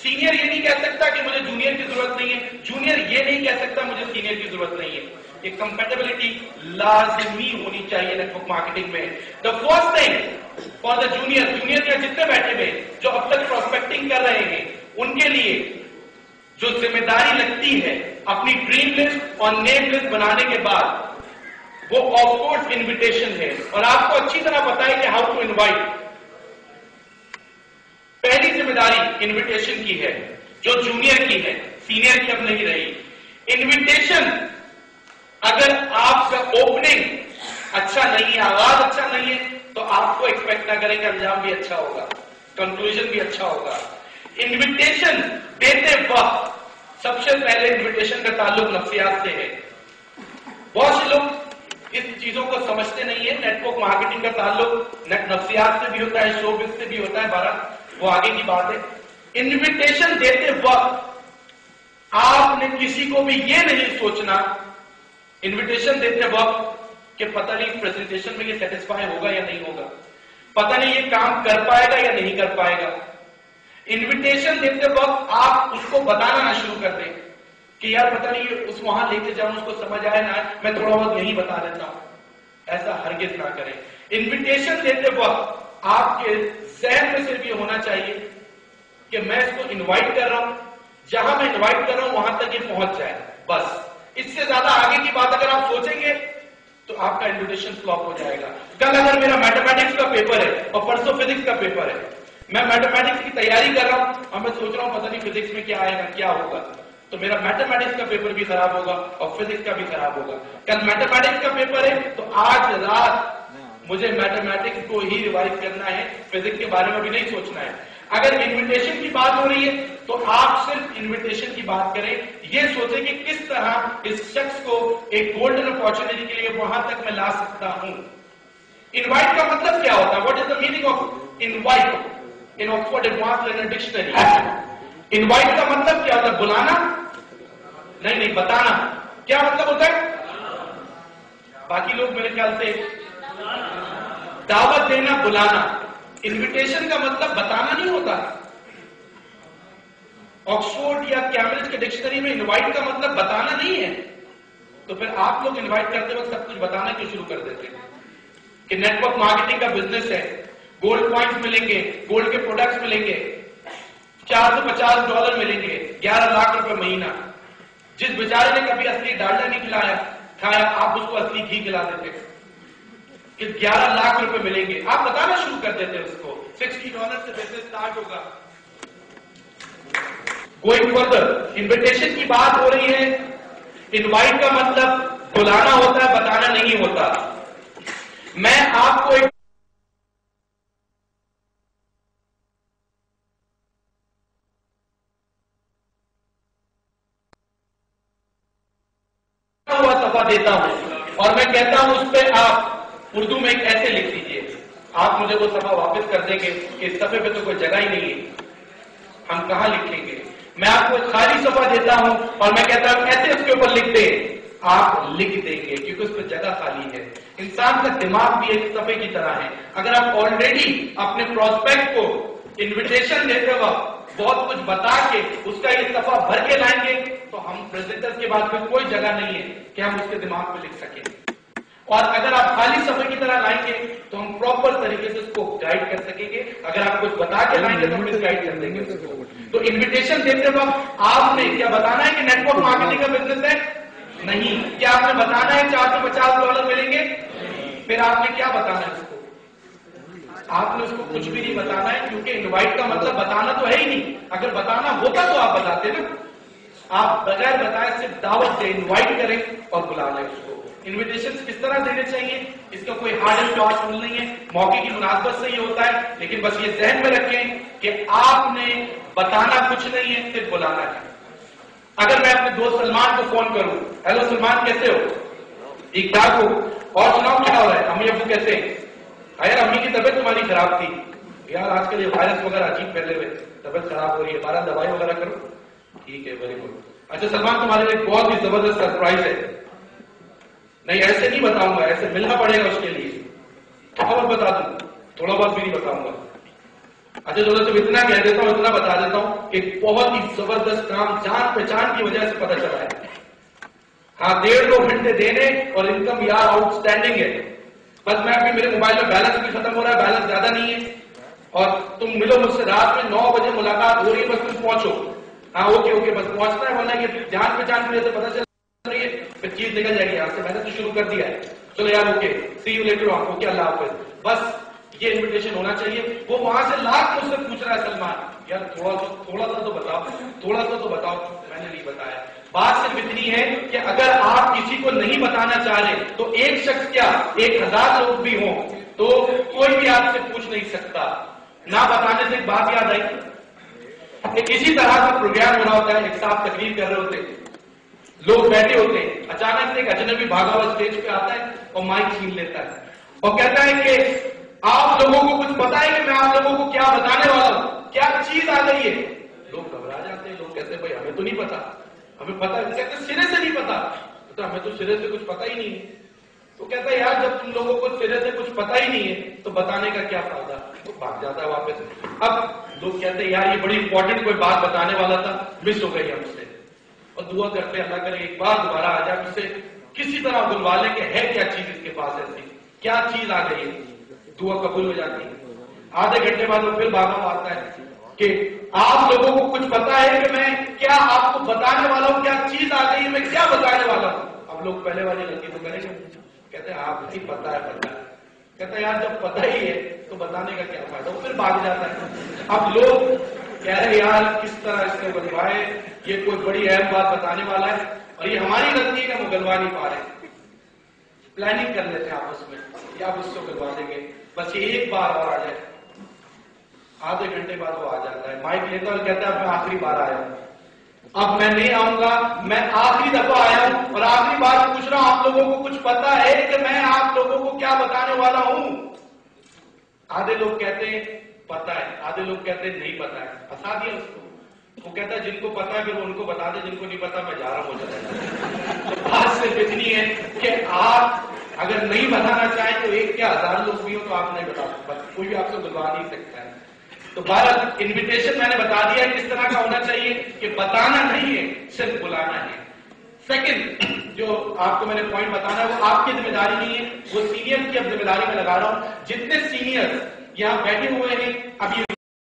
Senior یہ نہیں کہہ سکتا کہ مجھے جونیئر کی ضرورت نہیں ہے، جونیئر یہ نہیں کہہ سکتا مجھے سینئر کی ضرورت نہیں ہے. یہ کمپیٹیبلٹی لازمی ہونی چاہیے نیٹ ورک مارکیٹنگ میں. The first thing for the junior یا جتنے بیٹھے ہوئے جو اب تک پروسپیکٹنگ کر رہے ہیں، ان کے لیے جو ذمہ داری لگتی ہے اپنی ڈریم لسٹ اور نیم لسٹ بنانے کے بعد وہ آف کورس انویٹیشن ہے. اور آپ کو اچھی طرح پتا ہے کہ ہاؤ ٹو انوائٹ. پہلی ذمہ داری انویٹیشن کی ہے جو جونیئر کی ہے، سینئر کی اب نہیں رہی. انویٹیشن اگر آپ کا اوپننگ اچھا نہیں ہے، آغاز اچھا نہیں ہے، تو آپ کو ایکسپیکٹ نہ کریں کہ انجام بھی اچھا ہوگا، کنکلوژن بھی اچھا ہوگا. انویٹیشن دیتے وقت سب سے پہلے انویٹیشن کا تعلق نفسیات سے ہے. بہت سے لوگ اس چیزوں کو سمجھتے نہیں ہے. نیٹ ورک مارکیٹنگ کا تعلق نفسیات سے بھی ہوتا ہے، شوبز سے بھی ہوتا ہے، بارہ وہ آگے کی بات ہے. انویٹیشن دیتے وقت آپ نے کسی کو بھی یہ نہیں سوچنا انویٹیشن دیتے وقت کہ پتہ نہیں پریزنٹیشن میں یہ سیٹسفائی ہوگا یا نہیں ہوگا، پتہ نہیں یہ کام کر پائے گا یا نہیں کر پائے گا. انویٹیشن دیتے وقت آپ اس کو بتانا نہ شروع کر دیں کہ یار پتہ نہیں اس وہاں لے کے جاؤں، اس کو سمجھ آئے نہ، میں تھوڑا بہت یہی بتا دیتا ہوں. ایسا ہرگز نہ کریں. انویٹیشن دیتے وقت آپ کے ذہن میں صرف یہ ہونا چاہیے کہ میں اس کو انوائٹ کر رہا ہوں، جہاں میں انوائٹ کر رہا ہوں وہاں تک یہ پہنچ جائے بس. اس سے زیادہ آگے کی بات اگر آپ سوچیں گے تو آپ کا انویٹیشن فلاپ ہو جائے گا. کل اگر میرا میتھمیٹکس کا پیپر ہے اور پرسوں فزکس کا پیپر ہے، میں میتھمیٹکس کی تیاری کر رہا ہوں اور میں سوچ رہا ہوں پتہ نہیں فزکس میں کیا آئے گا، کیا ہوگا، تو میرا میتھمیٹکس کا پیپر بھی خراب ہوگا اور فزکس کا بھی خراب ہوگا. کل میتھمیٹکس کا پیپر ہے تو آج رات مجھے میتھمیٹکس کو ہی ریوائز کرنا ہے، فزکس کے بارے میں بھی نہیں سوچنا ہے. اگر انویٹیشن کی بات ہو رہی ہے تو آپ صرف انویٹیشن کی بات کریں. یہ سوچیں کہ کس طرح اس شخص کو ایک گولڈن اپارچونٹی کے لیے وہاں تک میں لا سکتا ہوں. انوائٹ کا مطلب کیا ہوتا ہے؟ What is the meaning of invite in Oxford advance learner dictionary? Invite کا مطلب کیا ہوتا ہے؟ بلانا نہیں، بتانا. کیا مطلب ہوتا ہے؟ باقی لوگ میرے خیال سے دعوت دینا، بلانا. انویٹیشن کا مطلب بتانا نہیں ہوتا. آکسفورڈ یا کیمبرج کے ڈکشنری میں انوائٹ کا مطلب بتانا نہیں ہے. تو پھر آپ لوگ انوائٹ کرتے وقت سب کچھ بتانا کیوں شروع کر دیتے ہیں کہ نیٹ ورک مارکیٹنگ کا بزنس ہے، گولڈ پوائنٹس ملیں گے، گولڈ کے پروڈکٹس ملیں گے، $450 ملیں گے، 11 لاکھ روپے مہینہ. جس بیچارے نے کبھی اصلی ڈالڈا نہیں کھایا آپ اس کو اصلی گھی کھلا دیتے کہ 11 لاکھ روپے ملیں گے. آپ بتانا شروع کر دیتے اس کو $60 سے بزنس سٹارٹ ہوگا. گوئنگ فردر، انویٹیشن کی بات ہو رہی ہے. انوائٹ کا مطلب بلانا ہوتا ہے، بتانا نہیں ہوتا. میں آپ کو ایک صفحہ دیتا ہوں اور میں کہتا ہوں اس پہ آپ اردو میں ایک ایسے لکھ دیجئے. آپ مجھے وہ صفحہ واپس کر دیں گے کہ اس صفحے پہ تو کوئی جگہ ہی نہیں ہے، ہم کہاں لکھیں گے. میں آپ کو ایک خالی صفحہ دیتا ہوں اور میں کہتا ہوں ایسے اس کے اوپر لکھ دیں. آپ لکھ دیں گے کیونکہ اس پہ جگہ خالی ہے. انسان کا دماغ بھی ایک صفحے کی طرح ہے. اگر آپ آلریڈی اپنے پروسپیکٹ کو انویٹیشن دیتے وقت بہت کچھ بتا کے اس کا یہ صفحہ بھر کے لائیں گے تو ہم پریزنٹر کے بعد میں کوئی جگہ نہیں ہے کہ ہم اس کے دماغ میں لکھ سکیں. اور اگر آپ خالی صفحے کی طرح لائیں گے تو ہم پراپر طریقے سے اس کو گائیڈ کر سکیں گے. اگر آپ کچھ بتا کے لائیں گے تو ہم اس گائیڈ کر دیں گے اس کو. تو انویٹیشن دیتے وقت آپ نے کیا بتانا ہے کہ نیٹ ورک مارکیٹنگ کا بزنس ہے؟ نہیں. کیا آپ نے بتانا ہے $450 ملیں گے؟ پھر آپ نے کیا بتانا ہے اس کو؟ آپ نے اس کو کچھ بھی نہیں بتانا ہے کیونکہ انوائٹ کا مطلب بتانا تو ہے ہی نہیں. اگر بتانا ہوتا تو آپ بتاتے نا. آپ بغیر بتائے صرف دعوت دیں، انوائٹ کریں اور بلا لیں اس کو. انویٹیشن کس طرح دینے چاہیے اس کا کوئی ہارڈ اینڈ فاسٹ رول نہیں ہے، موقع کی مناسبت سے یہ ہوتا ہے. لیکن بس یہ ذہن میں رکھیں کہ آپ نے بتانا کچھ نہیں ہے، صرف بلانا ہے. اگر میں اپنے دوست سلمان کو فون کروں، ہیلو سلمان کیسے ہو؟ ٹھیک ٹھاک ہو؟ اور سناؤ کیا ہو رہا ہے؟ امی ابو کیسے ہیں؟ یار امی کی طبیعت تمہاری خراب تھی یار، آج کل یہ وائرس وغیرہ عجیب پھیلے ہوئے، طبیعت خراب ہو رہی ہے، 12 دوائی وغیرہ کرو. ٹھیک ہے، ویری گڈ. اچھا سلمان تمہارے لیے بہت ہی زبردست سرپرائز ہے. نہیں ایسے نہیں بتاؤں گا، ایسے ملنا پڑے گا اس کے لیے. خبر بتا دوں، تھوڑا بہت بھی نہیں بتاؤں گا. اچھا چلو صرف اتنا کہہ دیتا ہوں، اتنا بتا دیتا ہوں کہ بہت ہی زبردست کام جان پہچان کی وجہ سے پتہ چلا ہے. ہاں 1.5-2 گھنٹے دینے اور انکم یار آؤٹ اسٹینڈنگ ہے. بس میں ابھی میرے موبائل میں بیلنس بھی ختم ہو رہا ہے، بیلنس زیادہ نہیں ہے، اور تم ملو مجھ سے رات میں 9 بجے ملاقات ہو رہی ہے، بس تم پہنچو. ہاں اوکے بس پہنچنا ہے، ورنہ یہ جان پہچان کی وجہ سے پتہ چل رہی ہے پھر چیز نکل جائے گی یہاں سے. میں نے تو شروع کر دیا ہے، چلو یار okay see you later on, okay اللہ حافظ. بس یہ انویٹیشن ہونا چاہیے. وہ وہاں سے لاکھ مجھ سے پوچھ رہا ہے سلمان یار تھوڑا سا تو بتاؤ، تھوڑا سا تو بتاؤ. میں نے نہیں بتایا. بات صرف اتنی ہے کہ اگر آپ کسی کو نہیں بتانا چاہ رہے تو ایک شخص کیا 1000 لوگ بھی ہوں تو کوئی بھی آپ سے پوچھ نہیں سکتا. نہ بتانے سے ایک بات یاد آئی، اسی طرح کا پروگرام ہو رہا ہوتا ہے، ایک صاحب تقریر کر رہے ہوتے ہیں، لوگ بیٹھے ہوتے ہیں، اچانک سے ایک اجنبی بھاگا ہوا اسٹیج پہ آتا ہے اور مائک چھین لیتا ہے اور کہتا ہے کہ آپ لوگوں کو کچھ پتا ہے کہ میں آپ لوگوں کو کیا بتانے والا ہوں، کیا چیز آ گئی ہے. لوگ گھبرا جاتے ہیں، لوگ کہتے ہیں بھائی ہمیں تو نہیں پتا، ہمیں پتا ہے. کہتے سرے سے نہیں پتا. تو ہمیں تو سرے سے کچھ پتا ہی نہیں ہے. تو کہتا ہے یار جب تم لوگوں کو سرے سے کچھ پتا ہی نہیں ہے تو بتانے کا کیا فائدہ. وہ بھاگ جاتا ہے واپس. اب لوگ کہتے ہیں یار یہ بڑی امپورٹنٹ کوئی بات بتانے والا تھا، مس ہو گئی ہم سے. اور دعا کرتے اللہ کرے ایک بار دوبارہ آ جائے، اسے کسی طرح بلوا لے کہ ہے کیا چیز اس کے پاس ایسی، کیا چیز آ گئی ہے. دعا قبول ہو جاتی ہے. آدھے گھنٹے بعد وہ پھر بھاگا آتا ہے کہ آپ لوگوں کو کچھ پتا ہے کہ میں کیا آپ کو بتانے والا ہوں، کیا چیز آ گئی ہے، میں کیا بتانے والا ہوں. اب لوگ پہلے والی غلطی تو کریں گے، کہتے ہیں آپ نہیں پتا ہے. کہتے ہیں یار جب پتا ہی ہے تو بتانے کا کیا فائدہ. وہ پھر بھاگ جاتا ہے. اب لوگ کہہ رہے یار کس طرح اس نے بلوائے، یہ کوئی بڑی اہم بات بتانے والا ہے اور یہ ہماری غلطی ہے کہ ہم گلوا نہیں پا رہے. پلاننگ کر لیتے ہیں آپس میں یا آپ اس کو گلوا دیں گے، بس یہ ایک بار اور آ جائے. آدھے گھنٹے بعد وہ آ جاتا ہے، مائک لیتا ہے اور کہتا ہے اب میں آخری بار آیا ہوں، اب میں نہیں آؤں گا، میں آخری دفعہ آیا ہوں اور آخری بار پوچھ رہا ہوں آپ لوگوں کو کچھ پتا ہے کہ میں آپ لوگوں کو کیا بتانے والا ہوں. آدھے لوگ کہتے ہیں پتا ہے، آدھے لوگ کہتے ہیں نہیں پتا ہے. پھنسا دیا اس کو. وہ کہتا ہے جن کو پتا ہے پھر وہ ان کو بتا دے، جن کو نہیں پتا میں جا رہا ہوں ہو جاتا ہے. تو بات صرف اتنی ہے کہ آپ اگر نہیں بتانا چاہیں تو ایک کیا 1000 لوگ بھی ہو تو آپ نہیں بتا سکتے، کوئی بھی آپ سے بلوا نہیں سکتا ہے. تو بہرحال انویٹیشن میں نے بتا دیا کس طرح کا ہونا چاہیے کہ بتانا نہیں ہے، صرف بلانا ہے. سیکنڈ جو آپ کو میں نے پوائنٹ بتانا ہے وہ آپ کی ذمہ داری نہیں ہے، وہ سینئر کی اب ذمہ داری میں لگا رہا ہوں. جتنے سینئر یہاں بیٹھے ہوئے ہیں اب یہ